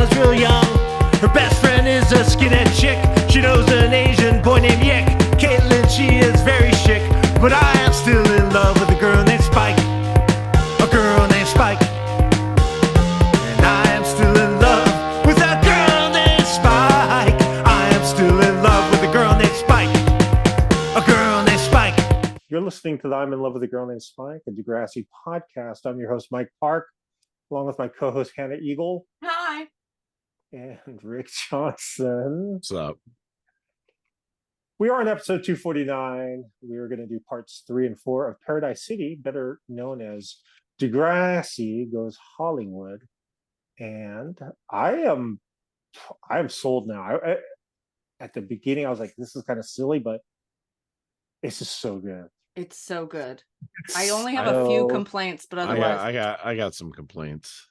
was real young. Her best friend is a skinhead chick. She knows an Asian boy named Yick. Caitlin, she is very chic, but I am still in love with a girl named Spike. A girl named Spike. And I am still in love with a girl named Spike. I am still in love with a girl named Spike. A girl named Spike. You're listening to the I'm in Love with a Girl Named Spike, a Degrassi podcast. I'm your host, Mike Park, along with my co-host, Hannah Eagle. Hi. And Rick Johnson. What's up? We are on episode 249. We are going to do parts 3 and 4 of Paradise City, better known as Degrassi Goes Hollywood. And I am sold now. At the beginning, I was like, this is kind of silly, but it's just so good. It's so good. I only have a few complaints, but otherwise, I got some complaints.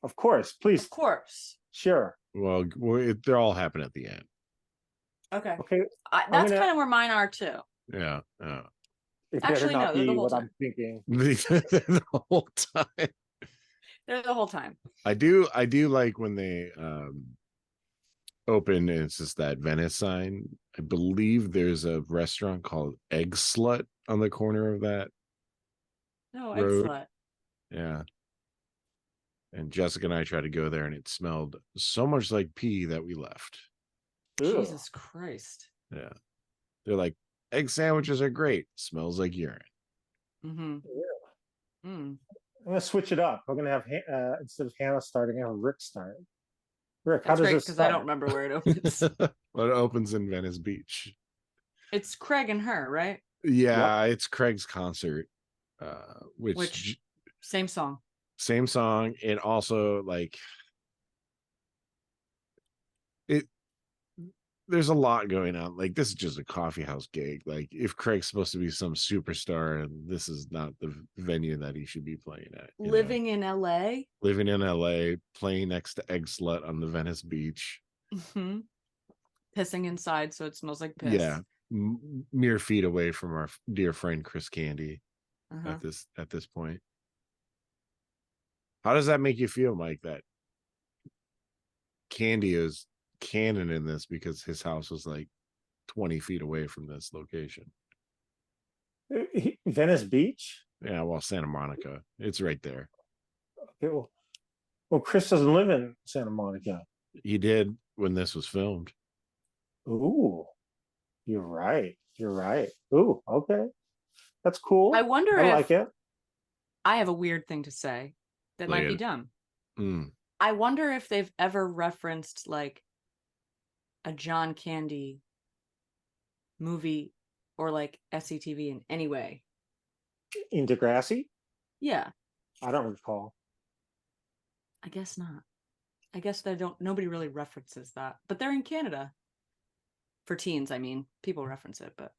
Of course, please. Of course. Sure. Well, they're all happen at the end. Okay. Okay. That's kind of where mine are too. Yeah. It Actually, better not no, they're be the whole what time. I'm thinking. The whole time. They're the whole time. I do like when they open and it's just that Venice sign. I believe there's a restaurant called Egg Slut on the corner of that. No, road. excellent. Yeah. And Jessica and I tried to go there and it smelled so much like pee that we left. Ew. Jesus Christ. Yeah. They're like, egg sandwiches are great. Smells like urine. Mm-hmm. Yeah. Mm. I'm going to switch it up. I'm going to have, instead of Hannah starting, I have Rick start. Rick, how That's does great this because start? I don't remember where it opens. Well, it opens in Venice Beach. It's Craig and her, right? Yeah, It's Craig's concert. Which same song. Same song, and also like there's a lot going on. Like, this is just a coffee house gig. Like, if Craig's supposed to be some superstar, this is not the venue that he should be playing at. Living in LA. Living in LA, playing next to Egg Slut on the Venice Beach. Mm-hmm. Pissing inside so it smells like piss. Yeah. Mere feet away from our dear friend Chris Candy. Uh-huh. At this point. How does that make you feel, Mike, that Candy is canon in this because his house was like 20 feet away from this location? Venice Beach? Yeah, well, Santa Monica. It's right there. Okay, well, Chris doesn't live in Santa Monica. He did when this was filmed. Ooh, you're right. Ooh, okay. That's cool. I wonder I if like it. I have a weird thing to say that might be dumb. Mm. I wonder if they've ever referenced like a John Candy movie or like SCTV in any way. In Degrassi? Yeah, I don't recall. I guess not. I guess nobody really references that. But they're in Canada. For teens, I mean. People reference it, but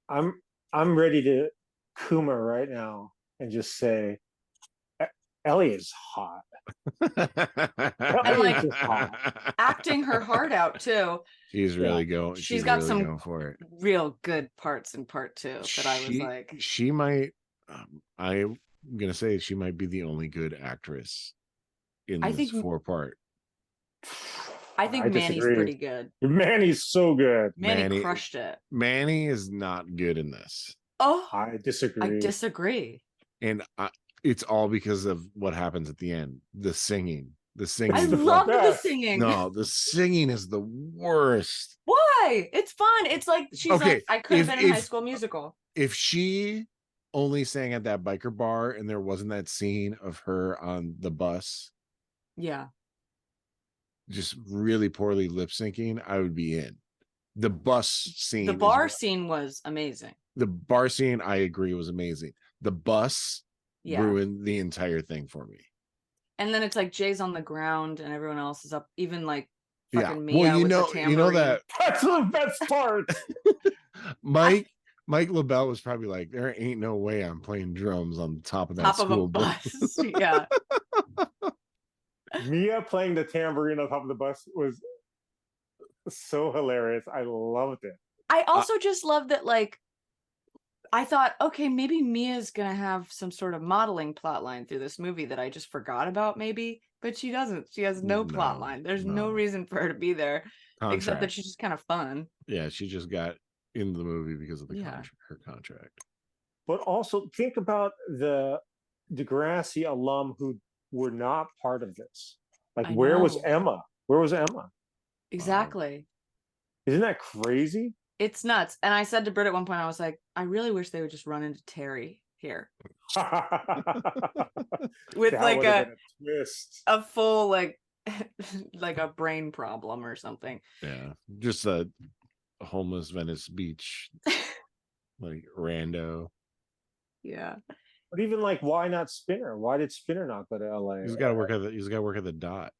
I'm ready to Kuma right now and just say Ellie is hot. And like acting her heart out too. She's really going. She's got really some going for it. Real good parts in part 2 that I was like. She might. I'm gonna say she might be the only good actress in this 4-part. I think Manny's disagree. pretty good. Manny's so good. Manny crushed it. Manny is not good in this. Oh, I disagree. And it's all because of what happens at the end. The singing. I love the singing. No, the singing is the worst. Why? It's fun. It's like she's like, I could have been in High School Musical. If she only sang at that biker bar and there wasn't that scene of her on the bus, yeah, just really poorly lip syncing, I would be in. The bus scene. The bar scene was amazing. The bar scene, I agree, was amazing. The bus ruined the entire thing for me. And then it's like Jay's on the ground and everyone else is up, even like fucking Mia well, with the tambourine. you know that That's the best part. Mike LaBelle was probably like, there ain't no way I'm playing drums on the top of that school bus. Yeah. Mia playing the tambourine on top of the bus was so hilarious. I loved it. I also just love that, like, I thought, okay, maybe Mia's gonna have some sort of modeling plot line through this movie that I just forgot about, maybe. But she doesn't. She has no plot No, line. There's no no. reason for her to be there, except that Contract. she's just kind of fun. Yeah, she just got in the movie because of the Yeah. her contract. But also think about the Degrassi alum who were not part of this. Like, I where was know. Emma? Where was Emma? Exactly. Isn't that crazy? It's nuts. And I said to Britt at one point, I was like, I really wish they would just run into Terry here with That like would have been a twist. a full like like a brain problem or something. Yeah, just a homeless Venice Beach like rando. Yeah. But even like, why not Spinner? Why did Spinner not go to LA? He's got to work at the dot.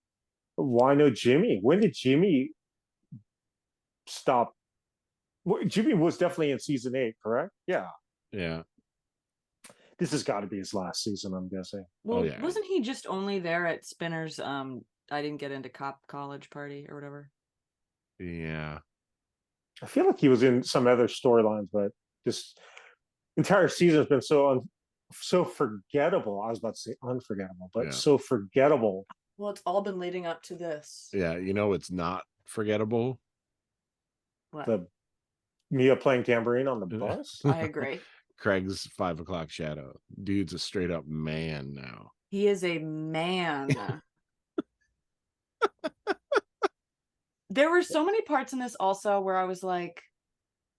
Why no Jimmy? When did Jimmy stop? Jimmy was definitely in season 8, correct? Yeah. Yeah. This has got to be his last season, I'm guessing. Well, yeah. wasn't he just only there at Spinner's I didn't get into cop college party or whatever? Yeah. I feel like he was in some other storylines, but this entire season has been so forgettable. I was about to say unforgettable, but Yeah. so forgettable. Well, it's all been leading up to this. Yeah, it's not forgettable. What? The Mia playing tambourine on the bus. I agree. Craig's 5 o'clock shadow. Dude's a straight up man now. He is a man. There were so many parts in this also where I was like,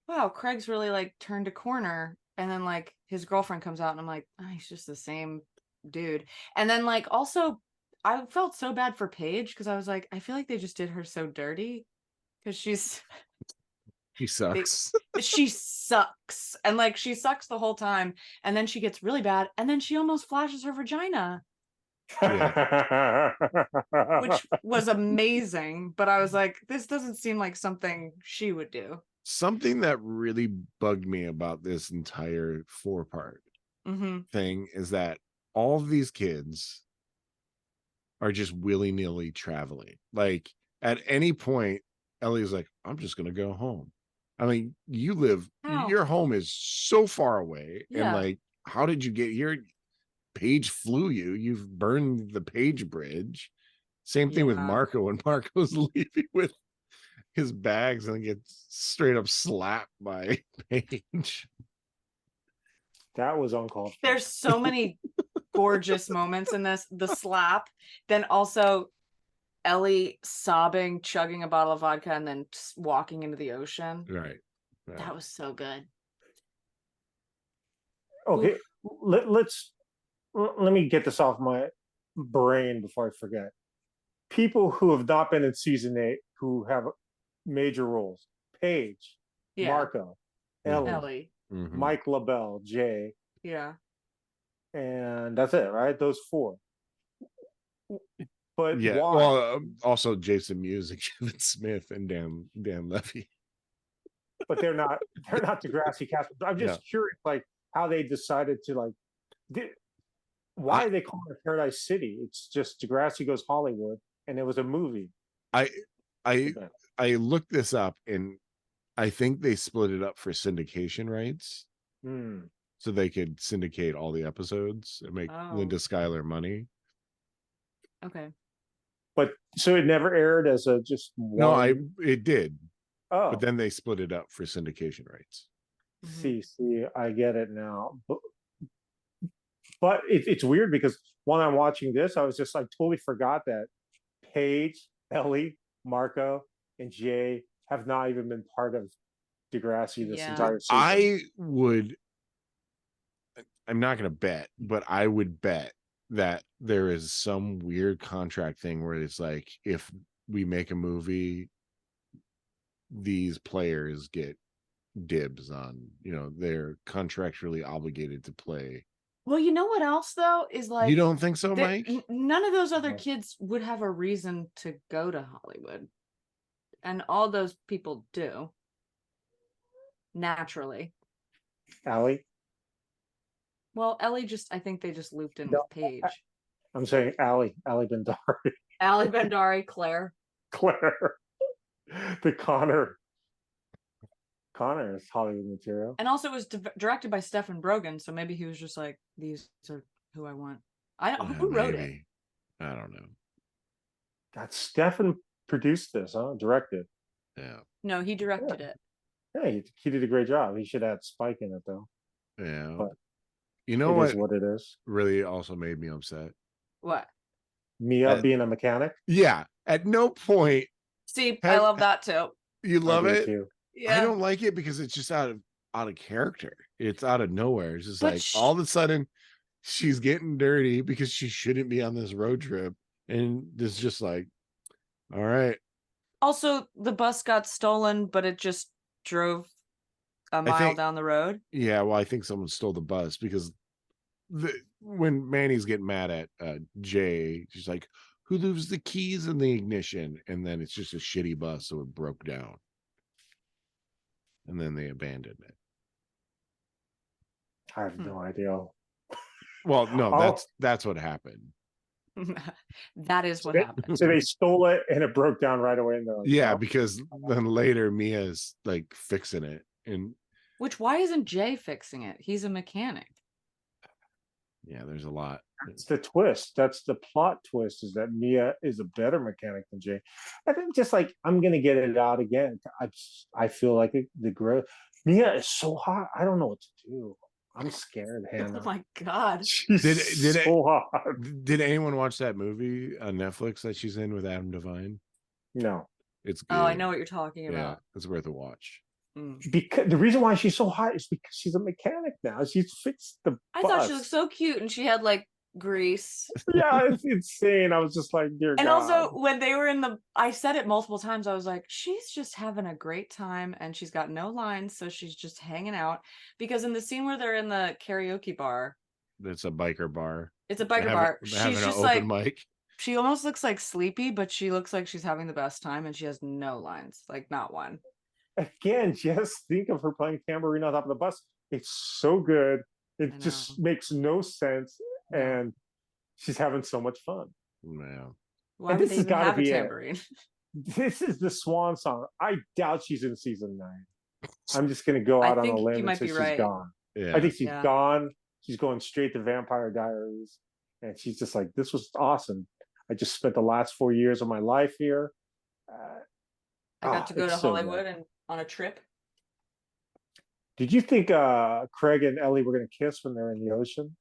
wow, Craig's really like turned a corner. And then like his girlfriend comes out and I'm like, oh, he's just the same dude. And then like also I felt so bad for Paige because I was like, I feel like they just did her so dirty because He sucks. she sucks. And like she sucks the whole time. And then she gets really bad. And then she almost flashes her vagina. Which was amazing, but I was like, this doesn't seem like something she would do. Something that really bugged me about this entire 4-part thing is that all of these kids are just willy-nilly traveling. Like at any point, Ellie's like, I'm just gonna go home. I mean, your home is so far away, and like, how did you get here? Paige flew you. You've burned the Paige Bridge. Same thing with Marco, and Marco's leaving with his bags and gets straight up slapped by Paige. That was uncalled for. There's so many gorgeous moments in this. The slap, then also Ellie sobbing, chugging a bottle of vodka, and then walking into the ocean. Right. That was so good. Okay, let me get this off my brain before I forget. People who have not been in season 8 who have major roles: Paige, Marco, Ellie, Mike LaBelle, Jay. Yeah. And that's it, right? Those 4. But yeah, why? well, also Jason Mewes, Kevin Smith, and Dan Levy. But they're not Degrassi cast. I'm just curious, like how they decided to why are they calling it Paradise City? It's just Degrassi Goes Hollywood, and it was a movie. I looked this up, and I think they split it up for syndication rights, so they could syndicate all the episodes and make Linda Schuyler money. Okay. But so it never aired as a just one. No, it did. Oh, but then they split it up for syndication rights. See, I get it now. But it's weird because when I'm watching this, I totally forgot that Paige, Ellie, Marco, and Jay have not even been part of Degrassi this entire season. I'm not going to bet, but I would bet that there is some weird contract thing where it's like, if we make a movie, these players get dibs on, they're contractually obligated to play. Well, you know what else though is like, you don't think so, Mike? None of those other kids would have a reason to go to Hollywood, and all those people do naturally. Allie? Well, Ellie I think they just looped in with Paige. I'm saying Allie Bendari. Allie Bendari, Claire. The Connor Connor's Hollywood material. And also, it was directed by Stephen Brogan, so maybe he was just like, "These are who I want." I don't. Who wrote it? Maybe. I don't know. God, Stefan produced this, huh? Directed. Yeah. No, he directed it. Yeah, he did a great job. He should add Spike in it though. Yeah. But you know it is what it is. really also made me upset? What? Mia being a mechanic. Yeah. At no point. See, I love that too. You love it? Too. Yeah. I don't like it because it's just out of character. It's out of nowhere. It's just But like all of a sudden she's getting dirty because she shouldn't be on this road trip. And it's just like, all right. Also, the bus got stolen, but it just drove a mile down the road. Yeah, well, I think someone stole the bus because when Manny's getting mad at Jay, she's like, who leaves the keys in the ignition? And then it's just a shitty bus, so it broke down. And then they abandoned it. I have no idea. Well, no, that's what happened. That is what happened. So they stole it and it broke down right away. Yeah, because then later Mia's like fixing it. And why isn't Jay fixing it? He's a mechanic. Yeah, there's a lot. That's the twist. That's the plot twist, is that Mia is a better mechanic than Jay. I think just like, I'm going to get it out again. I feel like the growth. Mia is so hot. I don't know what to do. I'm scared, Hannah. Oh my God. She's so hot. Did anyone watch that movie on Netflix that she's in with Adam Devine? No. It's good. Oh, I know what you're talking about. Yeah, it's worth a watch. Because the reason why she's so hot is because she's a mechanic now. She's fixed the I bus. thought she looked so cute, and she had like grease. Yeah, it's insane. I was just like, dear and God. also, when they were I said it multiple times, I was like, she's just having a great time, and she's got no lines, so she's just hanging out. Because in the scene where they're in the karaoke bar, it's a biker bar. It's a biker bar. She's just like mic. She almost looks like sleepy, but she looks like she's having the best time, and she has no lines, like not one. Again, just think of her playing tambourine on top of the bus. It's so good. It just makes no sense, and she's having so much fun. Yeah. Why would they even have a tambourine? This is the swan song. I doubt she's in season 9. I'm just going to go out on a limb and say she's gone. Yeah. I think she's gone. She's going straight to Vampire Diaries, and she's just like, this was awesome. I just spent the last 4 years of my life here. I got to go to Hollywood and on a trip. Did you think Craig and Ellie were going to kiss when they're in the ocean?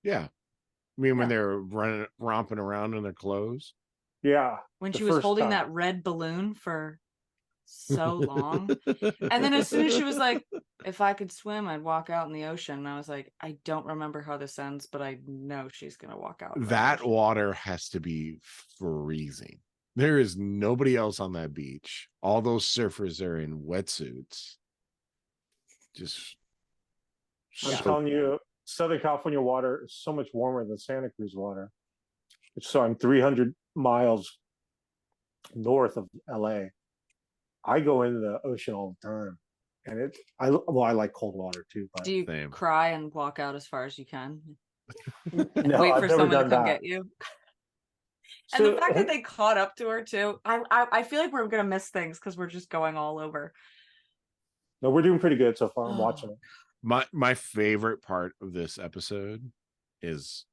Yeah. I mean, when they're romping around in their clothes. Yeah. When she was holding that red balloon for so long. And then as soon as she was like, if I could swim, I'd walk out in the ocean. And I was like, I don't remember how this ends, but I know she's going to walk out. That water has to be freezing. There is nobody else on that beach. All those surfers are in wetsuits. Just I'm telling you, Southern California water is so much warmer than Santa Cruz water. So I'm 300 miles north of LA. I go into the ocean all the time, and I like cold water too. But do you cry and walk out as far as you can? No, wait for someone to come get you. And the fact that they caught up to her too, I feel like we're gonna miss things because we're just going all over. No, we're doing pretty good so far. I'm watching it. My favorite part of this episode is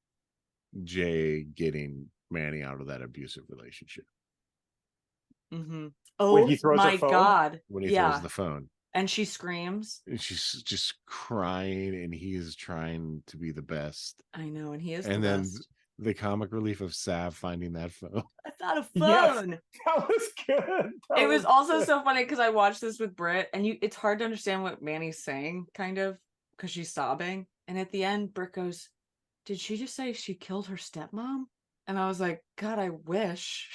Jay getting Manny out of that abusive relationship. Mm-hmm. Oh my God! When he throws the phone, and she screams, and she's just crying, and he is trying to be the best. I know, and he is. And then the comic relief of Sav finding that phone. That's not a phone. Yes, that was good. It was also so funny because I watched this with Britt, and it's hard to understand what Manny's saying, kind of, because she's sobbing. And at the end, Britt goes, "Did she just say she killed her stepmom?" And I was like, God, I wish.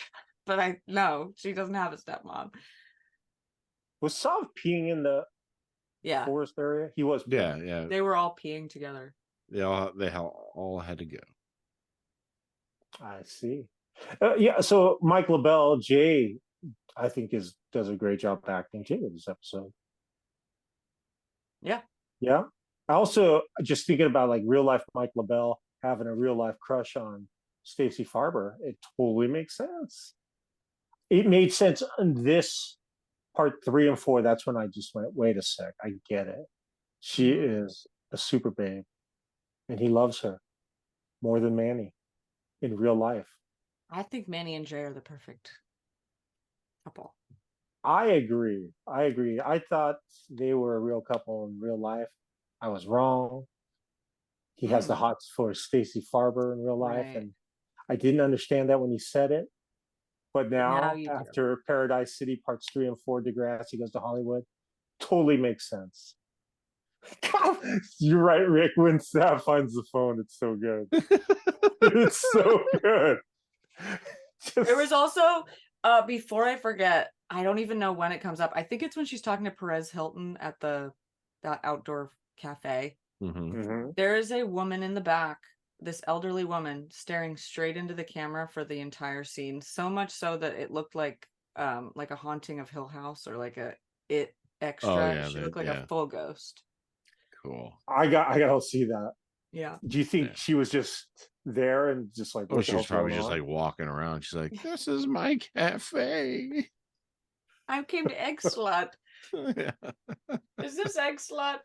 But no, she doesn't have a stepmom. Was Sav peeing in the forest area? He was. Yeah. They were all peeing together. They all had to go. I see. So Mike LaBelle, Jay, I think does a great job acting too in this episode. Yeah. Yeah. I also just thinking about like real life Mike LaBelle having a real life crush on Stacey Farber. It totally makes sense. It made sense in this part 3 and 4, that's when I just went, wait a sec, I get it. She is a super babe, and he loves her more than Manny in real life. I think Manny and Jay are the perfect couple. I agree. I thought they were a real couple in real life. I was wrong. He has the hots for Stacey Farber in real life, Right. and I didn't understand that when he said it. But now you do. after Paradise City Parts 3 and 4, Degrassi Goes to Hollywood, totally makes sense. You're right, Rick. When Sav finds the phone, it's so good. It's so good. There was also, before I forget, I don't even know when it comes up. I think it's when she's talking to Perez Hilton at that outdoor cafe. There is a woman in the back, this elderly woman, staring straight into the camera for the entire scene. So much so that it looked like a Haunting of Hill House or like a It extra. Oh, yeah, She looked like a full ghost. Cool. I gotta see that. Yeah. Do you think she was just there and just like? Oh, she was probably just like walking around. She's like, "This is my cafe. I came to Egg Slut. Yeah. Is this Egg Slut?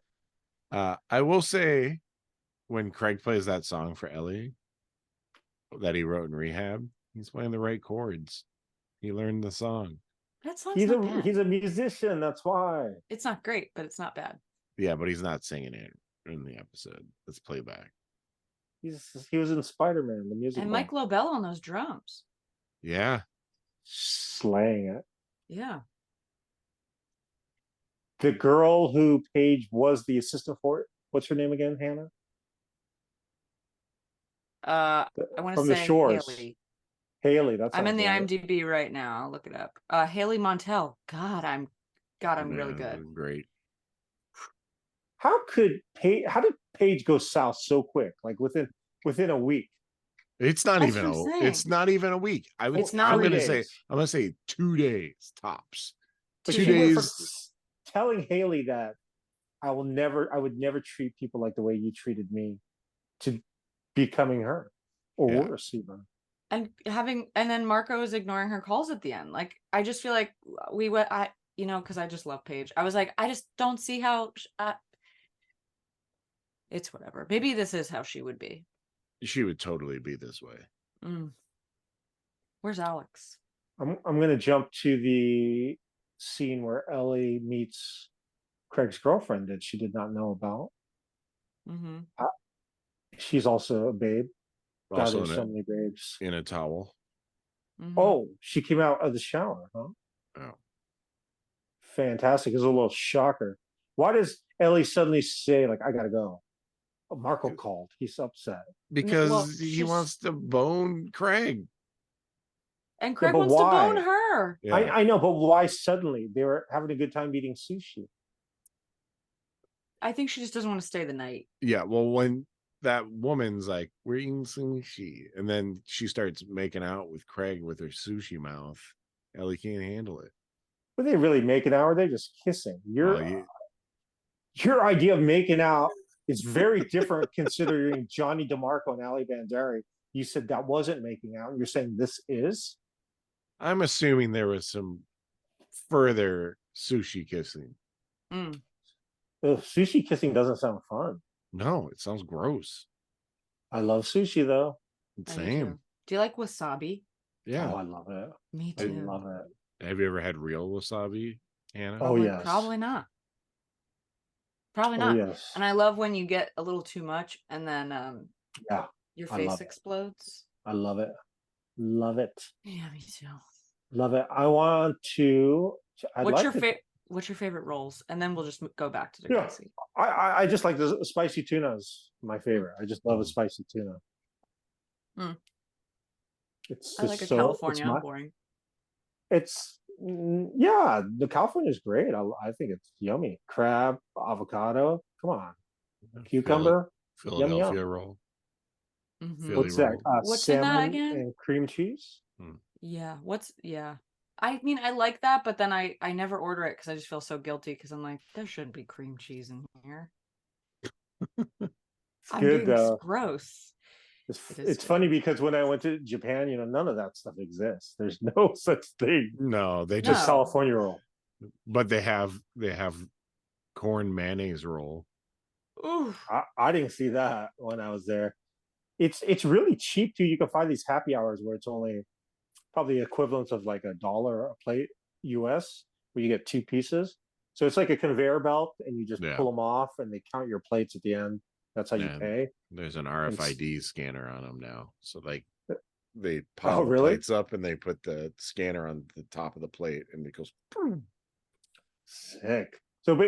I will say, when Craig plays that song for Ellie that he wrote in rehab, he's playing the right chords. He learned the song. That song's not bad. He's a musician. That's why. It's not great, but it's not bad. Yeah, but he's not singing it in the episode. Let's play back. He was in Spider-Man, the music. And Mike Lobel on those drums. Yeah. Slaying it. Yeah. The girl who Paige was the assistant for, what's her name again, Hannah? I want to say the Shores. Haley. Haley, that's. I'm in the IMDb right now. I'll look it up. Haley Montel. God, I'm really good. Great. How did Paige go south so quick? Like within a week? It's not even a week. I'm gonna say 2 days tops. But 2 days. Telling Haley that I would never treat people like the way you treated me, to becoming her or worse even. And then Marco is ignoring her calls at the end. Like, I just feel like because I just love Paige. I was like, I just don't see how. It's whatever. Maybe this is how she would be. She would totally be this way. Where's Alex? I'm gonna jump to the scene where Ellie meets Craig's girlfriend that she did not know about. She's also a babe. Also, there's so many babes in a towel. Oh, she came out of the shower, huh? Oh, fantastic! It's a little shocker. Why does Ellie suddenly say, like, I gotta go? Oh, Marco called. He's upset because he wants to bone Craig. And Craig wants to bone her. Yeah. I know, but why suddenly? They were having a good time eating sushi. I think she just doesn't want to stay the night. Yeah, well, when that woman's like, we're eating sushi, and then she starts making out with Craig with her sushi mouth, Ellie can't handle it. Were they really making out, or are they just kissing? Your idea of making out is very different considering Johnny DeMarco and Ali Banderi. You said that wasn't making out, and you're saying this is? I'm assuming there was some further sushi kissing. Sushi kissing doesn't sound fun. No, it sounds gross. I love sushi though. Same. Do you like wasabi? Yeah. Oh, I love it. Me too. I love it. Have you ever had real wasabi, Hannah? Yes. Probably not. Probably not. Yes. And I love when you get a little too much and then your face explodes. I love it. Love it. Yeah, me too. Love it. I want to. What's your favorite rolls? And then we'll just go back to Degrassi. I just like the spicy tuna is my favorite. I just love a spicy tuna. It's I like a California. Boring. It's the California is great. I think it's yummy. Crab, avocado. Come on, cucumber. Philadelphia yum. roll. What's that? What's salmon in that again? And cream cheese. Yeah. I mean, I like that, but then I never order it because I just feel so guilty because I'm like, there shouldn't be cream cheese in here. It's good though. Gross. It's funny because when I went to Japan, none of that stuff exists. There's no such thing. No, they just California roll. But they have corn mayonnaise roll. Ooh. I didn't see that when I was there. It's really cheap too. You can find these happy hours where it's only probably equivalent of like $1 a plate US, where you get 2 pieces. So it's like a conveyor belt, and you just Yeah. pull them off, and they count your plates at the end. That's how you And pay. there's an RFID scanner on them now. So like they Oh, pile the really? plates up and they put the scanner on the top of the plate and it goes. Sick. So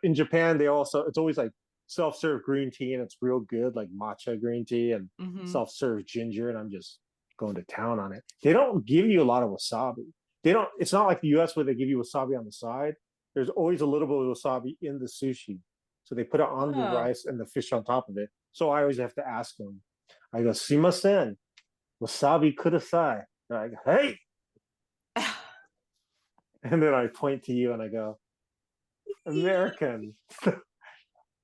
in Japan they also, it's always like self-serve green tea, and it's real good, like matcha green tea and self-serve ginger, and I'm just going to town on it. They don't give you a lot of wasabi. They don't. It's not like the US where they give you wasabi on the side. There's always a little bit of wasabi in the sushi, so they put it on the rice and the fish on top of it. So I always have to ask them. I go, "Simasen, wasabi kudasai." They're like, "Hey," and then I point to you and I go, "American."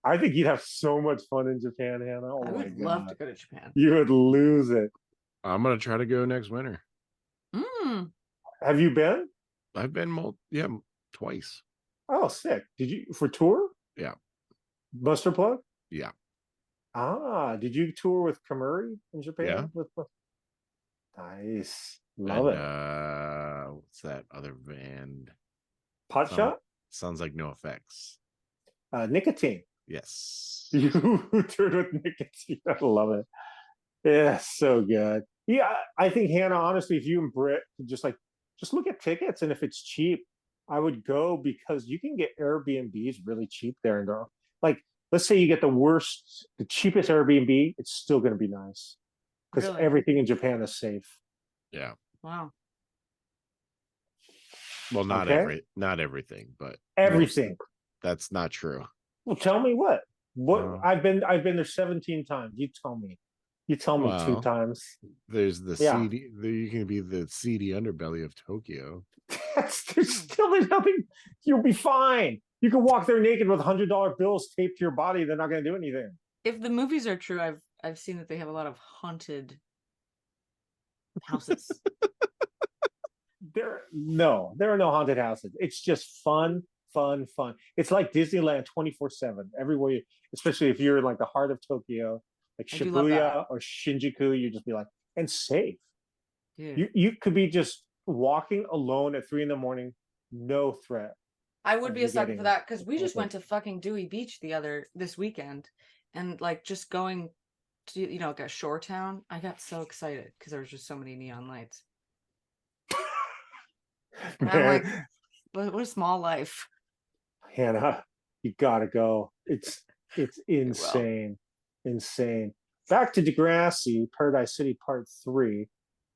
I think you'd have so much fun in Japan, Hannah. Oh I my would God. love to go to Japan. You would lose it. I'm gonna try to go next winter. Have you been? I've been twice. Oh, sick. Did you for tour? Yeah. Buster Plug? Yeah. Ah, did you tour with Kamuri in Japan? Yeah. Nice. Love it. What's that other band? Pot Shot? Sounds like No Effects. Nicotine. Yes. You toured with Nicotine. I love it. Yeah, so good. Yeah, I think Hannah, honestly, if you and Britt could just look at tickets, and if it's cheap, I would go, because you can get Airbnbs really cheap there. And like, let's say you get the cheapest Airbnb, it's still going to be nice, because everything in Japan is safe. Yeah. Wow. Well, not everything, but everything. That's not true. Well, tell me what I've been there 17 times. You tell me. You tell me 2 times. There's the seedy. You can be the seedy underbelly of Tokyo. There's nothing. You'll be fine. You can walk there naked with $100 bills taped to your body. They're not going to do anything. If the movies are true, I've seen that they have a lot of haunted houses. There are no haunted houses. It's just fun. It's like Disneyland 24/7 everywhere. Especially if you're in like the heart of Tokyo, like Shibuya or Shinjuku, you just be like, and safe. Yeah. You could be just walking alone at 3 a.m, no threat. I would be a sucker for that, because we just went to fucking Dewey Beach this weekend, and like just going to like a shore town. I got so excited because there was just so many neon lights. And I'm like, what a small life. Hannah, you gotta go. It's insane. Insane. Back to Degrassi, Paradise City Part 3.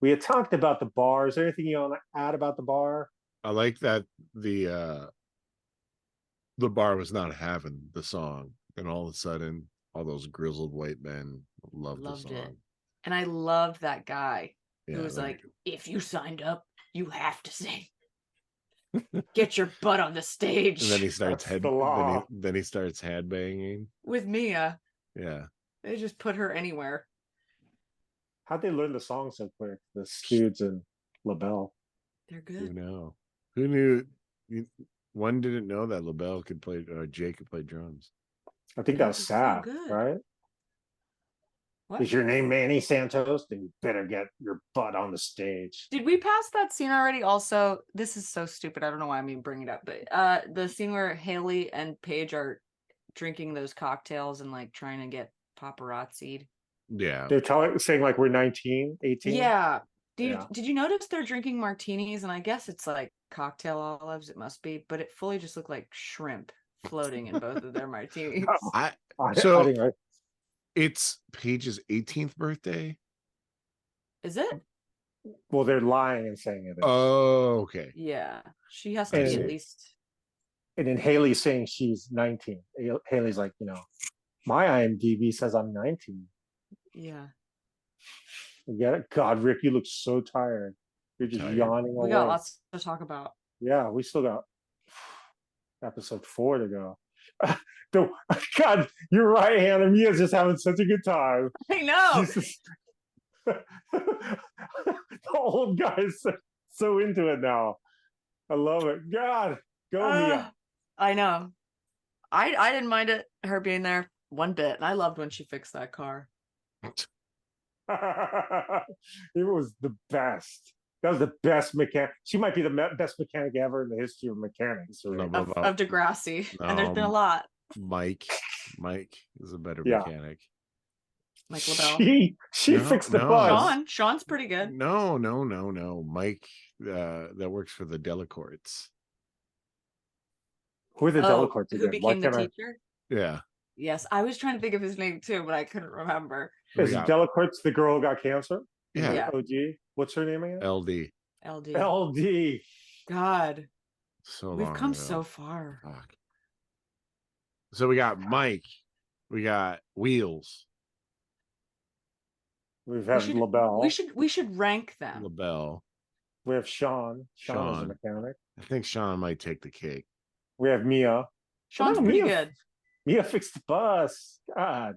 We had talked about the bar. Is there anything you want to add about the bar? I like that the bar was not having the song, and all of a sudden, all those grizzled white men loved the song. It. And I loved that guy who was like, if you signed up, you have to sing. Get your butt on the stage. And then he starts then he starts head banging with Mia. Yeah, they just put her anywhere. How'd they learn the song so quick? The Studes and LaBelle. They're good. Who knew? One didn't know that LaBelle could play. Jake could play drums. I think that was sad, right? What? Is your name Manny Santos? Then you better get your butt on the stage. Did we pass that scene already? Also, this is so stupid. I don't know why I'm even bringing it up, but the scene where Haley and Paige are drinking those cocktails and like trying to get paparazzi'd. Yeah, they're saying like we're 19, 18. Yeah. Did you notice they're drinking martinis? And I guess it's like cocktail olives. It must be, but it fully just looked like shrimp floating in both of their martinis. It's Paige's 18th birthday. Is it? Well, they're lying and saying it is. Oh, okay. Yeah. She has to be at least. And then Haley's saying she's 19. Haley's like, my IMDb says I'm 19. Yeah. You get it? God, Rick, you look so tired. You're just yawning away. We got lots to talk about. Yeah, we still got episode 4 to go. God, you're right, Hannah. Mia's just having such a good time. I know. The old guy's so into it now. I love it. God, Go Mia. I know. I didn't mind her being there one bit, and I loved when she fixed that car. It was the best. That was the best mechanic. She might be the best mechanic ever in the history of mechanics. No, Right? but Of Degrassi, and there's been a lot. Mike is a better Yeah. mechanic. Mike LaBelle. She No, fixed the no. bus. Sean's pretty good. No. Mike, that works for the Delacortes. Who are the Delacortes Who again? became the teacher? Yeah. Yes, I was trying to think of his name too, but I couldn't remember. Is Yeah. Delacortes the girl who got cancer? Yeah. OG. What's her name again? LD. LD. God, So we've long come ago. so far. Fuck. So we got Mike. We got Wheels. We've had LaBelle. We should rank them. LaBelle. We have Sean. Sean is a mechanic. I think Sean might take the cake. We have Mia. Sean's pretty good. Mia fixed the bus. God.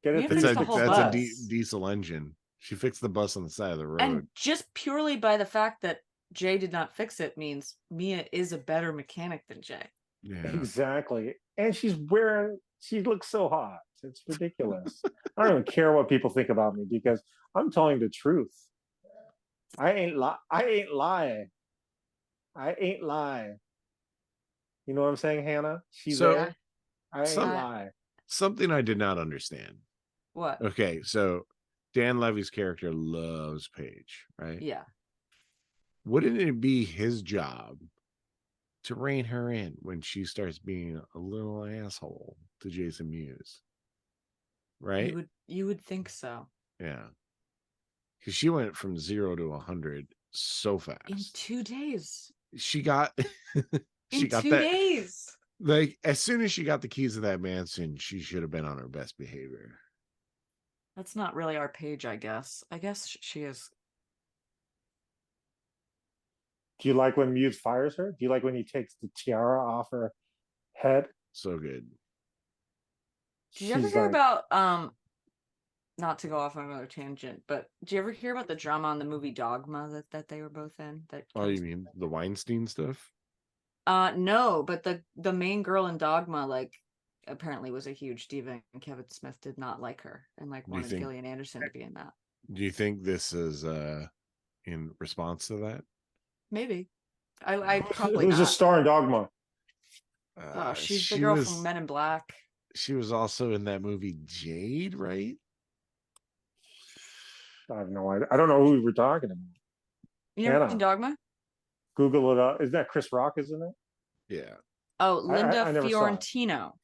Get it? Mia fixed the whole bus. A diesel engine. She fixed the bus on the side of the road. And just purely by the fact that Jay did not fix it means Mia is a better mechanic than Jay. Yeah. Exactly. And she looks so hot. It's ridiculous. I don't even care what people think about me because I'm telling the truth. I ain't lie. You know what I'm saying, Hannah? She's there. I ain't lie. Something I did not understand. What? Okay, so Dan Levy's character loves Paige, right? Yeah. Wouldn't it be his job to rein her in when she starts being a little asshole to Jason Mewes? Right? You would think so. Yeah. Because she went from 0 to 100 so fast. In 2 days. She got In 2 days. Like, as soon as she got the keys to that mansion, she should have been on her best behavior. That's not really our Paige, I guess. I guess she is. Do you like when Mewes fires her? Do you like when he takes the tiara off her head? So good. Did you ever hear about not to go off on another tangent, but did you ever hear about the drama on the movie Dogma that they were both in? You mean the Weinstein stuff? No, but the main girl in Dogma, like, apparently was a huge diva, and Kevin Smith did not like her and like wanted Gillian Anderson to be in that. Do you think this is in response to that? Maybe. I probably Who's a star in Dogma? She's the girl from Men in Black. She was also in that movie Jade, right? I have no idea. I don't know who we were talking about. You never seen Dogma? Google it up. Isn't that Chris Rock, isn't it? Yeah. Oh, Linda I never saw it. Fiorentino.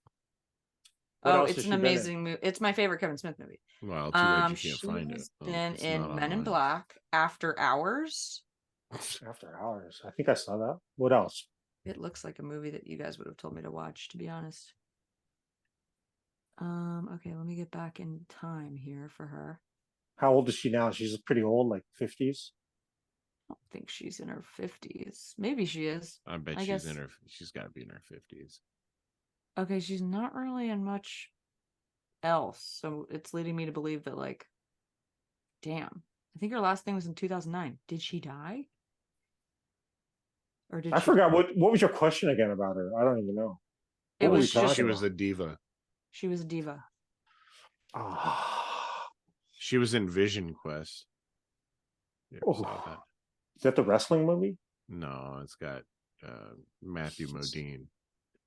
What It's an amazing movie. It's my favorite Kevin Smith movie. Well, too bad you can't find it. She's been in Men in Black, After Hours. After Hours. I think I saw that. What else? It looks like a movie that you guys would have told me to watch, to be honest. Okay, let me get back in time here for her. How old is she now? She's pretty old, like 50s. I don't think she's in her 50s. Maybe she is. I bet she's got to be in her 50s. Okay, she's not really in much else, so it's leading me to believe that, like, damn, I think her last thing was in 2009. Did she die? Or did I forgot what was your question again about her? I don't even know. It was just she was a diva. She was a diva. She was in Vision Quest. You ever saw that? Is that the wrestling movie? No, it's got Matthew Modine.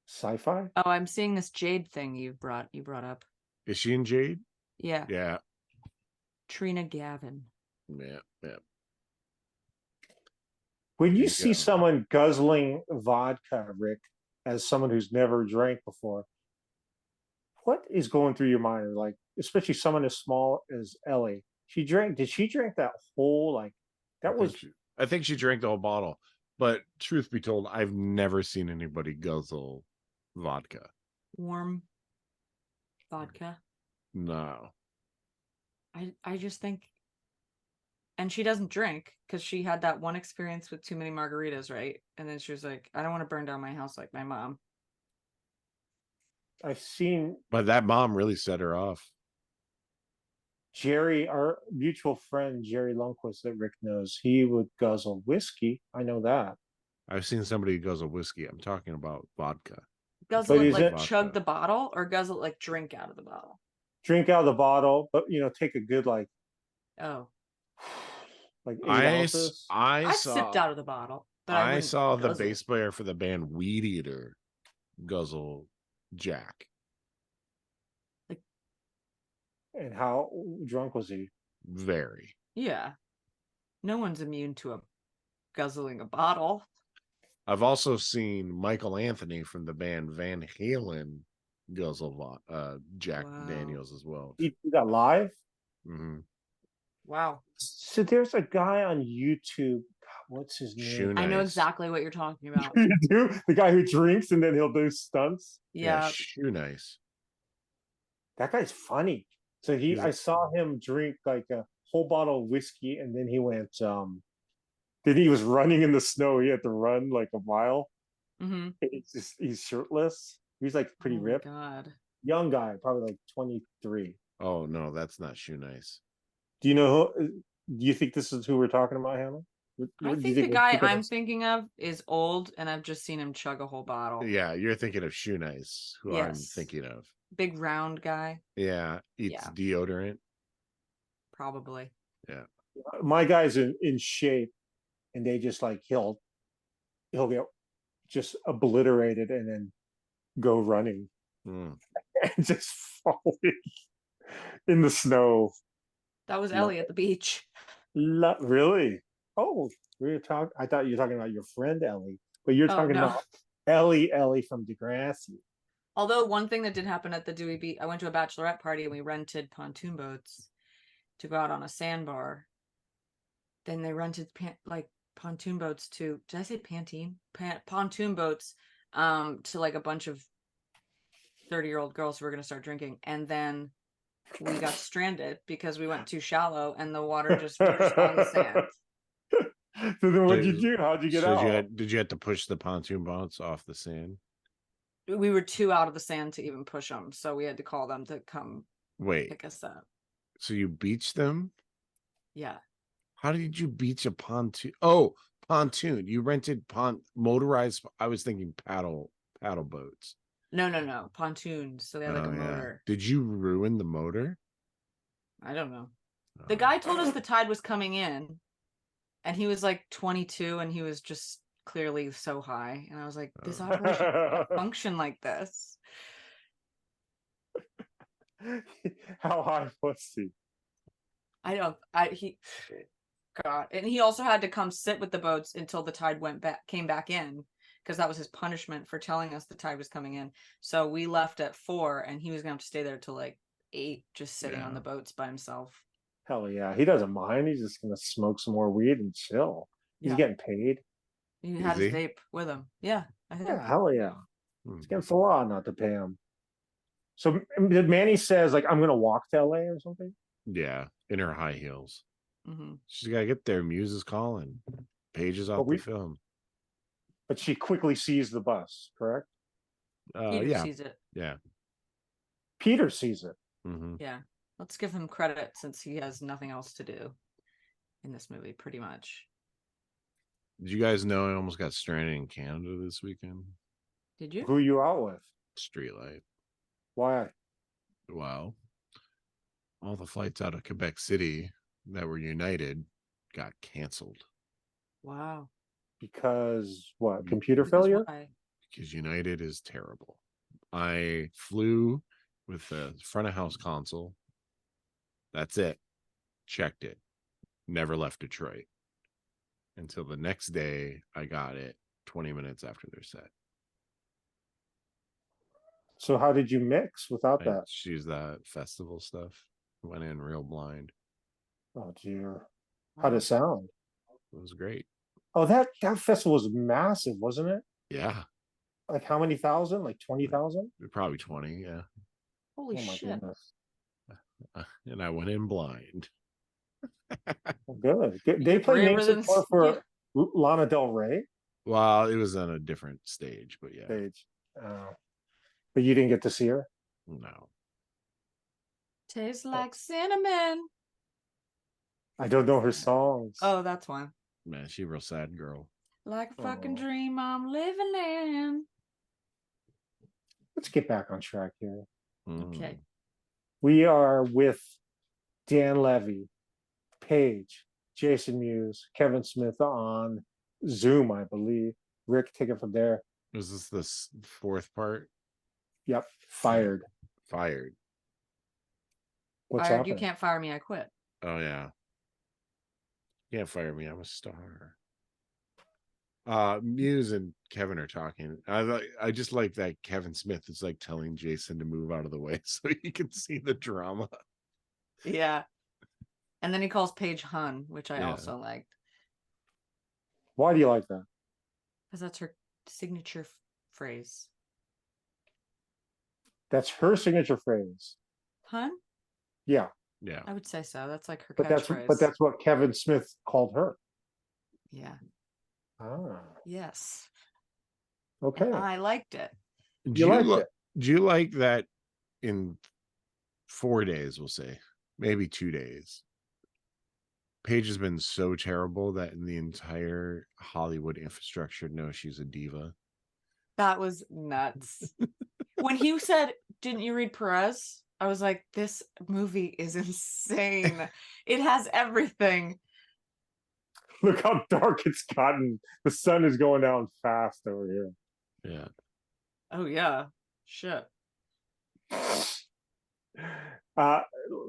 Sci-fi? Oh, I'm seeing this Jade thing you brought up. Is she in Jade? Yeah. Yeah. Trina Gavin. Yeah. When you see someone guzzling vodka, Rick, as someone who's never drank before, what is going through your mind? Like, especially someone as small as Ellie. Did she drink that whole, like, I think she drank the whole bottle. But truth be told, I've never seen anybody guzzle vodka. Warm vodka? No. I just think, and she doesn't drink because she had that one experience with too many margaritas, right? And then she was like, I don't want to burn down my house like my mom. But that mom really set her off. Jerry, our mutual friend Jerry Lundquist that Rick knows, he would guzzle whiskey. I know that. I've seen somebody who goes a whiskey. I'm talking about vodka. Guzzle But it is like it- chug the bottle, or guzzle it like drink out of the bottle? Drink out of the bottle, but take a good Oh, like 8 I ounces. I've sipped saw out of the bottle, but I I wouldn't saw the guzzle. bass player for the band Weed Eater guzzle Jack. And how drunk was he? Very. Yeah, no one's immune to a guzzling a bottle. I've also seen Michael Anthony from the band Van Halen guzzle Jack Wow. Daniels as well. He got live. Mm-hmm. Wow, So there's a guy on YouTube. God, what's his Shoe name? I know Nice. exactly what you're talking about. You do? The guy who drinks and then he'll do stunts. Yeah, Shoe Nice. That guy's funny. So I saw him drink like a whole bottle of whiskey, and then he went. Then he was running in the snow. He had to run like a mile. mm-hmm. He's shirtless. He's like pretty Oh my ripped. God. Young guy, probably like 23. Oh no, that's not Shoe Nice. Do you know who? Do you think this is who we're talking about, Hannah? I think the guy I'm thinking of is old, and I've just seen him chug a whole bottle. Yeah, you're thinking of Shoe Nice, who I'm Yes. thinking of. Big round guy, Yeah, eats Yeah. deodorant. probably. My guy's in shape, and they just like he'll get just obliterated and then go running Mm. and just falling in the snow. That was No. Ellie at the beach. Really? Oh, we were talking. I thought you were talking about your friend Ellie, but you're Oh, talking no. about Ellie from Degrassi. Although one thing that did happen at the Dewey Beach, I went to a bachelorette party and we rented pontoon boats to go out on a sandbar. Then they rented pontoon boats to, did I say Pantene? Pontoon boats to like a bunch of 30-year-old girls who were going to start drinking. And then we got stranded because we went too shallow and the water just was on the sand. So then what'd you do? How'd you get So out? did you have to push the pontoon boats off the sand? We were too out of the sand to even push them. So we had to call them to come Wait, pick us up. so you beached them? Yeah. How did you beach a pontoon? Oh, pontoon. You rented motorized. I was thinking paddle boats. No. Pontoons. So they had like a Oh, yeah. motor. Did you ruin the motor? I don't know. The Oh. guy told us the tide was coming in, and he was like 22, and he was just clearly so high. And I was like, this operation can't function like this. How high was he? God. And he also had to come sit with the boats until the tide came back in, because that was his punishment for telling us the tide was coming in. So we left at 4, and he was gonna have to stay there till like 8, just sitting on Yeah. the boats by himself. Hell yeah, he doesn't mind. He's just gonna smoke some more weed and chill. He's Yeah. getting paid. He had Is his he? vape with him. Yeah, I think. Yeah, hell yeah. Hmm. It's against the law not to pay him. So did Manny says like I'm gonna walk to LA or something? Yeah, in her high heels. Mm-hmm. She's got to get there. Muse is calling. Pages off we- the film. But she quickly sees the bus, correct? Peter Yeah, sees it. yeah. Peter sees it. Hmm. Yeah. Let's give him credit since he has nothing else to do in this movie, pretty much. Did you guys know I almost got stranded in Canada this weekend? Did you? Who you out with? Streetlight. Why? Wow. All the flights out of Quebec City that were United got canceled Wow. Because what? Mm, Computer Because failure? why? because United is terrible. I flew with the front of house console. That's it. Checked it. Never left Detroit until the next day. I got it 20 minutes after their set. So how did you mix without I that? choose that festival stuff. Went in real blind. Oh dear. How'd it sound? It was great. Oh, that festival was massive, wasn't it? Yeah, Like how many thousand? Like 20,000? probably 20. Yeah, Holy Oh my shit. goodness. and I went in blind. Well, good. They You're play main braver than- support for Lana Del Rey Well, it was on a different stage, but yeah, stage. But you didn't get to see her? no. Tastes like cinnamon. I don't know her songs. Oh, that's one. Man, she a real sad girl. Like a fucking Oh. dream I'm living in. Let's get back on track here. Okay. We are with Dan Levy, Paige, Jason Mewes, Kevin Smith on Zoom, I believe. Rick, take it from there. Is this the fourth part? Yep, fired. Fired. What's Fired, happening? you can't fire me, I quit. Oh yeah. You can't fire me. I'm a star. Muse and Kevin are talking. I just like that Kevin Smith is like telling Jason to move out of the way so he can see the drama. Yeah. And then he calls Paige Hun, which I Yeah. also liked. Why do you like that? Because that's her signature phrase. That's her signature phrase. Hun? Yeah, Yeah. I would say so. That's like her but catchphrase. that's what Kevin Smith called her. Yeah. Ah, Yes. okay. And I liked it. You liked it. Do you like that in 4 days, we'll say, maybe 2 days, Paige has been so terrible that in the entire Hollywood infrastructure knows she's a diva? That was nuts. When he said, "Didn't you read Perez?" I was like, this movie is insane. It has everything. Look how dark it's gotten. The sun is going down fast over here. Yeah. Oh yeah. Shit.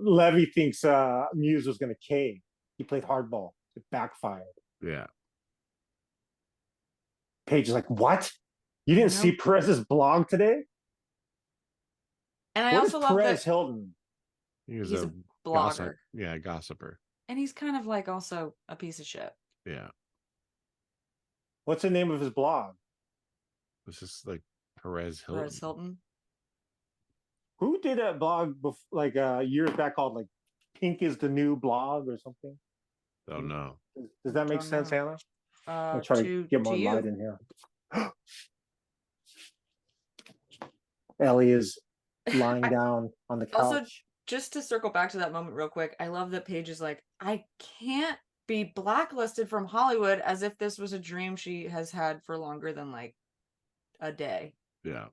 Levy thinks Muse was going to cave. He played hardball. It backfired. Yeah. Paige is like, what? You didn't see Perez's blog today? And I What also is love Perez that Hilton? he's a blogger. Gossip. Yeah, gossiper. And he's kind of like also a piece of shit. Yeah. What's the name of his blog? This is like Perez Hilton. Perez Hilton. Who did a blog like years back called like Pink is the New Blog or something? Oh no. Does that make Don't sense, know. Hannah? I'm trying to get more light in here. Ellie is lying down on the couch. Also, just to circle back to that moment real quick, I love that Paige is like, I can't be blacklisted from Hollywood, as if this was a dream she has had for longer than like a day. Yeah.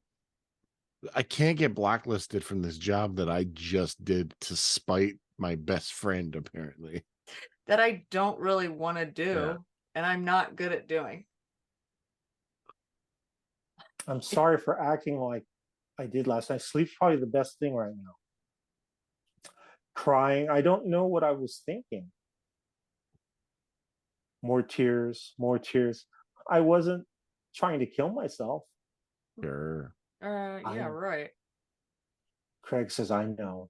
I can't get blacklisted from this job that I just did to spite my best friend, apparently. That I don't really want to do, Yeah. and I'm not good at doing. I'm sorry for acting like I did last night. Sleep's probably the best thing right now. Crying. I don't know what I was thinking. More tears, more tears. I wasn't trying to kill myself. Sure. Yeah, right. Craig says, I know.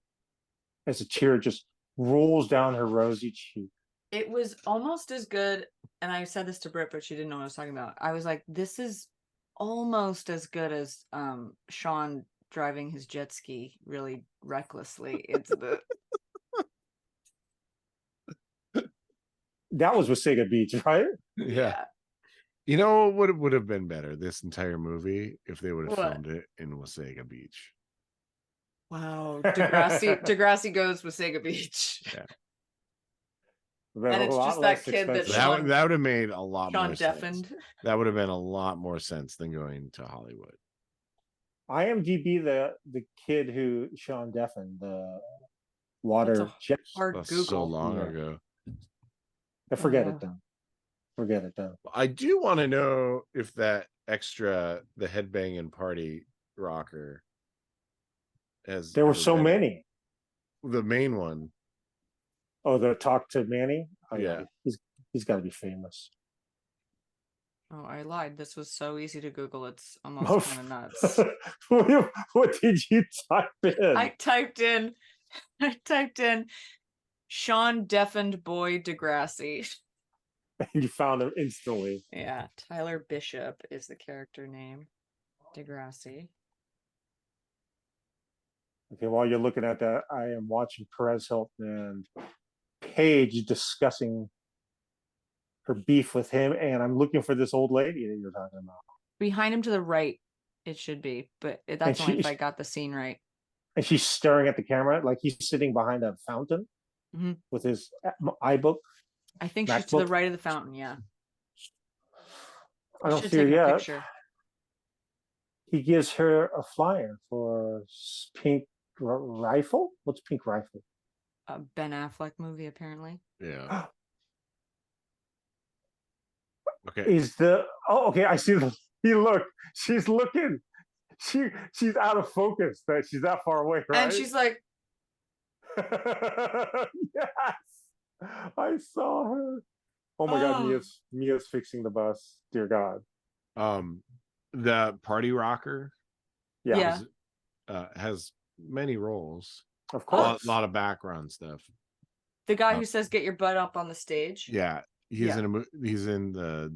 As a tear just rolls down her rosy cheek. It was almost as good, and I said this to Britt, but she didn't know what I was talking about. I was like, this is almost as good as Sean driving his jet ski really recklessly into the That was Wasaga Beach, right? Yeah. You know what would have been better, this entire movie, if they would have What? filmed it in Wasaga Beach. Wow. Degrassi Goes Wasaga Beach. Yeah. And it's just that kid that Sean, That would have made a lot Sean more deafened. sense. That would have been a lot more sense than going to Hollywood. IMDb, the kid who Sean deafened, the water jet. Hard That's Google. so long Yeah. ago. Forget it then. Forget it then. I do want to know if that extra, the headbanging party rocker, has. There were so many. The main one. Oh, the talk to Manny? Oh, Yeah. He's got to be famous. Oh, I lied. This was so easy to Google. It's almost kind of nuts. What did you type in? I typed in Sean deafened boy Degrassi. And you found him instantly. Yeah, Tyler Bishop is the character name. Degrassi. Okay, while you're looking at that, I am watching Perez Hilton and Paige discussing her beef with him, and I'm looking for this old lady that you're talking about. Behind him to the right, it should be, but that's only if I got the scene right. And she's staring at the camera like he's sitting behind a fountain with his iBook. I think she's to the right of the fountain, yeah. I You don't should see her take a yet. picture. He gives her a flyer for Pink Rifle. What's Pink Rifle? A Ben Affleck movie, apparently. Yeah. Okay. Is the okay? I see. He look. She's looking. She's out of focus. That she's that far away, right? And she's like, yes, I saw her. Oh my God, Oh. Mia's fixing the bus. Dear God. The party rocker Yeah. has many roles. Of A course. lot of background stuff. The guy who says, "Get your butt up on the stage." Yeah, he's Yeah. he's in the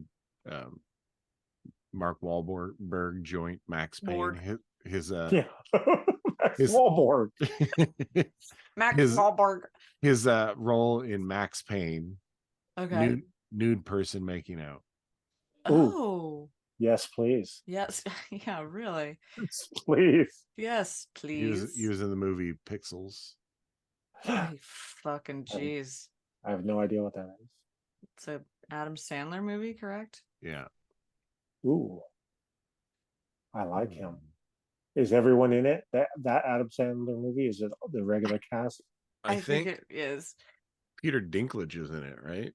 Mark Wahlberg joint Max Payne. Borg. His Yeah. his Wahlberg. Max his Wahlberg. his role in Max Payne. Okay. Nude person making out. Oh. Yes, please. Yes. Yeah, really. Yes, please. Yes, please. He was in the movie Pixels. Ay, fucking jeez. I have no idea what that is. It's a Adam Sandler movie, correct? Yeah. Ooh. I like him. Is everyone in it? That Adam Sandler movie? Is it the regular cast? I think it is. Peter Dinklage is in it, right?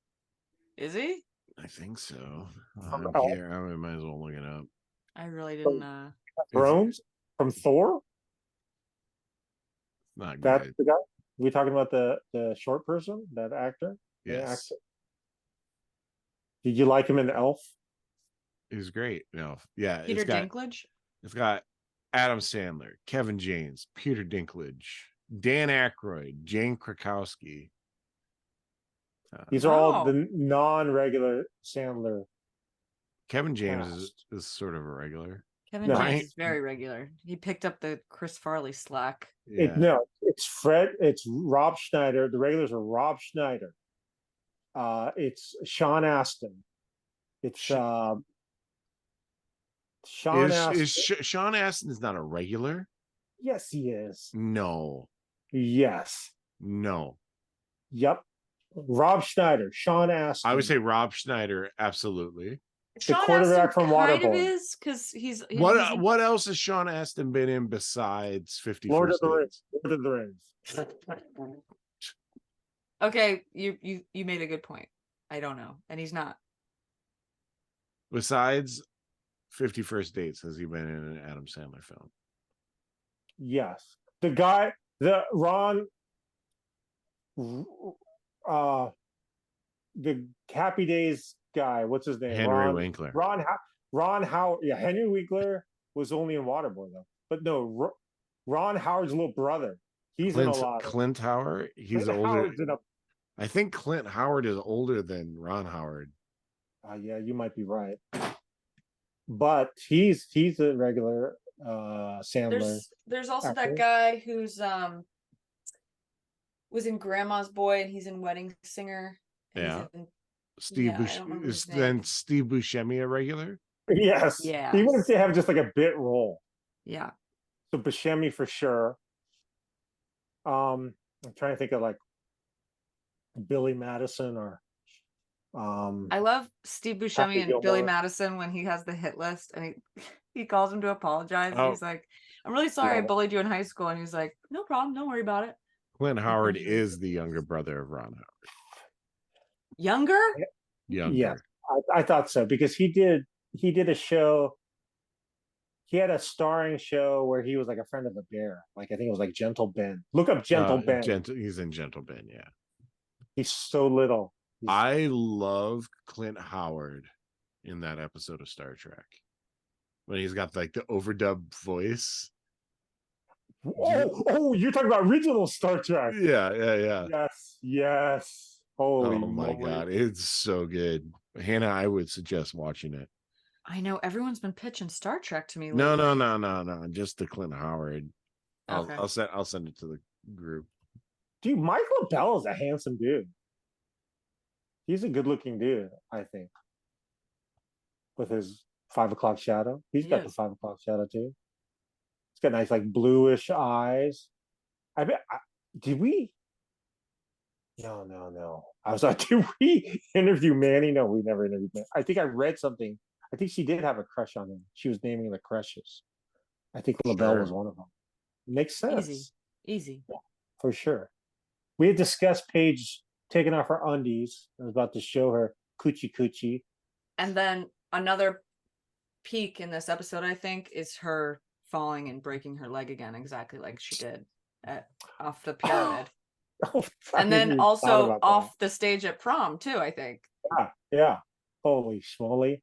Is he? I think so. From Here, I might as well look it up. I really didn't. Thrones from Thor? Not That's good. the guy? We talking about the short person, that actor? Yes, Did you like him in Elf? he's great. No, yeah, Peter Dinklage? It's got Adam Sandler, Kevin James, Peter Dinklage, Dan Aykroyd, Jane Krakowski. These are all the non-regular Sandler. Kevin James is sort of a regular. Kevin James is very regular. He picked up the Chris Farley slack. Yeah. It's Rob Schneider. The regulars are Rob Schneider. It's Sean Astin. It's Sean Astin. Sean Astin is not a regular? Yes, he is. No. Yes. No. Yep. Rob Schneider, Sean Astin. I would say Rob Schneider, absolutely. The quarterback from Waterboy. Kind of is, because he's what else has Sean Astin been in besides 50 Lord First of the Dates? Rings. Lord of the Rings. Okay, you made a good point. I don't know, and he's not. Besides 50 First Dates, has he been in an Adam Sandler film? Yes. The guy, the Happy Days guy, what's his name? Henry Winkler. Ron Howard. Yeah, Henry Winkler was only in Waterboy though. But no, Ron Howard's little brother. He's in a lot. Clint Howard. He's Clint older. Howard's in I think Clint Howard is older than Ron Howard. Yeah, you might be right. But he's a regular Sandler. There's also actor. that guy who's was in Grandma's Boy, and he's in Wedding Singer. Yeah. Steve Buscemi a regular? Yes. Yeah. Even if they have just like a bit role. Yeah. So Buscemi for sure. I'm trying to think of like Billy Madison or I love Steve Buscemi and Billy Madison when he has the hit list and he calls him to apologize. And he's like, "I'm really sorry I bullied you in high school." And he's like, "No problem, don't worry about it." Clint Howard is the younger brother of Ron Howard. Younger? Yeah, I thought so because he did a show. He had a starring show where he was like a friend of the bear. Like I think it was like Gentle Ben. Look up Gentle Ben. He's in Gentle Ben, yeah. He's so little. I love Clint Howard in that episode of Star Trek when he's got like the overdub voice. Oh, you're talking about original Star Trek. Yeah. Yes. Holy my God, it's so good. Hannah, I would suggest watching it. I know everyone's been pitching Star Trek to me lately. No. No. Just the Clint Howard. Okay. I'll send it to the group. Dude, Michael Bell is a handsome dude. He's a good-looking dude, I think. With his 5 o'clock shadow, he's got the 5 o'clock shadow too. He's got nice, like bluish eyes. Did we? No. I was like, did we interview Manny? No, we never interviewed Manny. I think I read something I think she did have a crush on him. She was naming the crushes. I think LaBelle Sure. was one of them. Makes sense. Easy. For sure. We had discussed Paige taking off her undies. I was about to show her coochie coochie. And then another peak in this episode, I think, is her falling and breaking her leg again, exactly like she did off the pyramid. Oh, I And then hadn't even thought also about off the stage at prom too, I think. that. Yeah. Holy schmoly.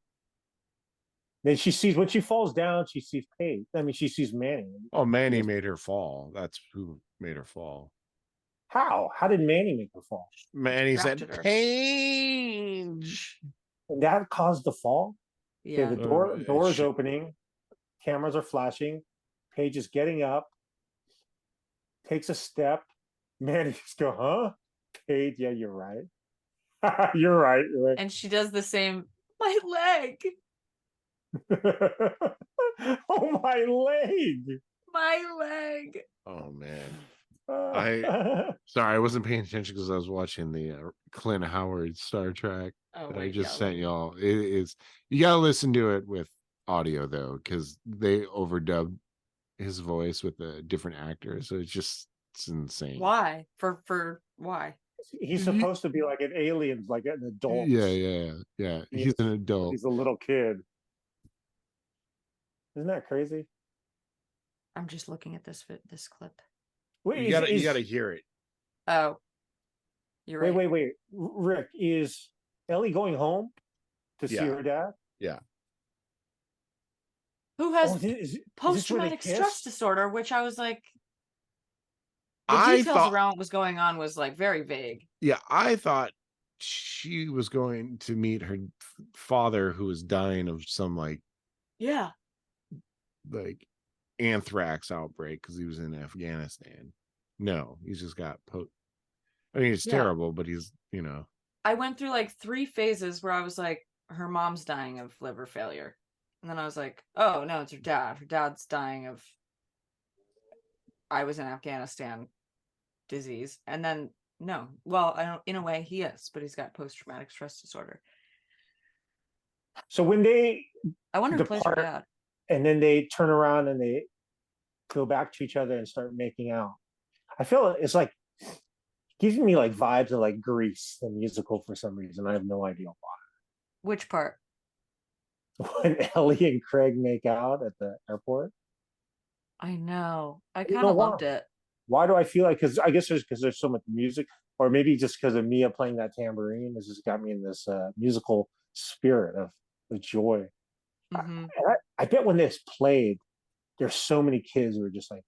Then she sees, when she falls down, she sees Paige. I mean, she sees Manny. Oh, Manny made her fall. That's who made her fall. How? How did Manny make her fall? Manny said, Drafted her. Paige. And that caused the fall? Okay, Yeah. the door is opening. Cameras are flashing. Paige is getting up. Takes a step. Manny just go, huh? Paige, yeah, you're right. You're right. And she does the same, my leg. Oh, my leg. My leg. Oh man. Sorry, I wasn't paying attention because I was watching the Clint Howard Star Trek that I just sent y'all. It is, you gotta listen to it with audio though, because they overdubbed his voice with a different actor, so it's insane. Why? For why? He's supposed to be like an alien, like an adult. Yeah. He's an adult. He's a little kid. Isn't that crazy? I'm just looking at this clip. Wait, You gotta hear it. Oh, you're right. Wait. Rick, is Ellie going home to see her dad? Yeah. Who has is this where they post-traumatic kiss? stress disorder, which I was like, the I details thought around what was going on was like very vague. Yeah, I thought she was going to meet her father who was dying of some like anthrax outbreak because he was in Afghanistan. No, he's just got I mean, it's terrible, but he's, I went through like 3 phases where I was like, her mom's dying of liver failure. And then I was like, oh no, it's her dad. Her dad's dying of, I was in Afghanistan disease. And then no, well, I don't, in a way he is, but he's got post-traumatic stress disorder. So when I wonder who plays her depart, dad. and then they turn around and they go back to each other and start making out, I feel it's like giving me like vibes of like Grease, the musical, for some reason. I have no idea why. Which part? When Ellie and Craig make out at the airport. I know. I kind of loved it. Why do I feel like? Because I guess because there's so much music, or maybe just because of Mia playing that tambourine has just got me in this musical spirit of joy. Mm-hmm. I bet when this played, there's so many kids who are just like,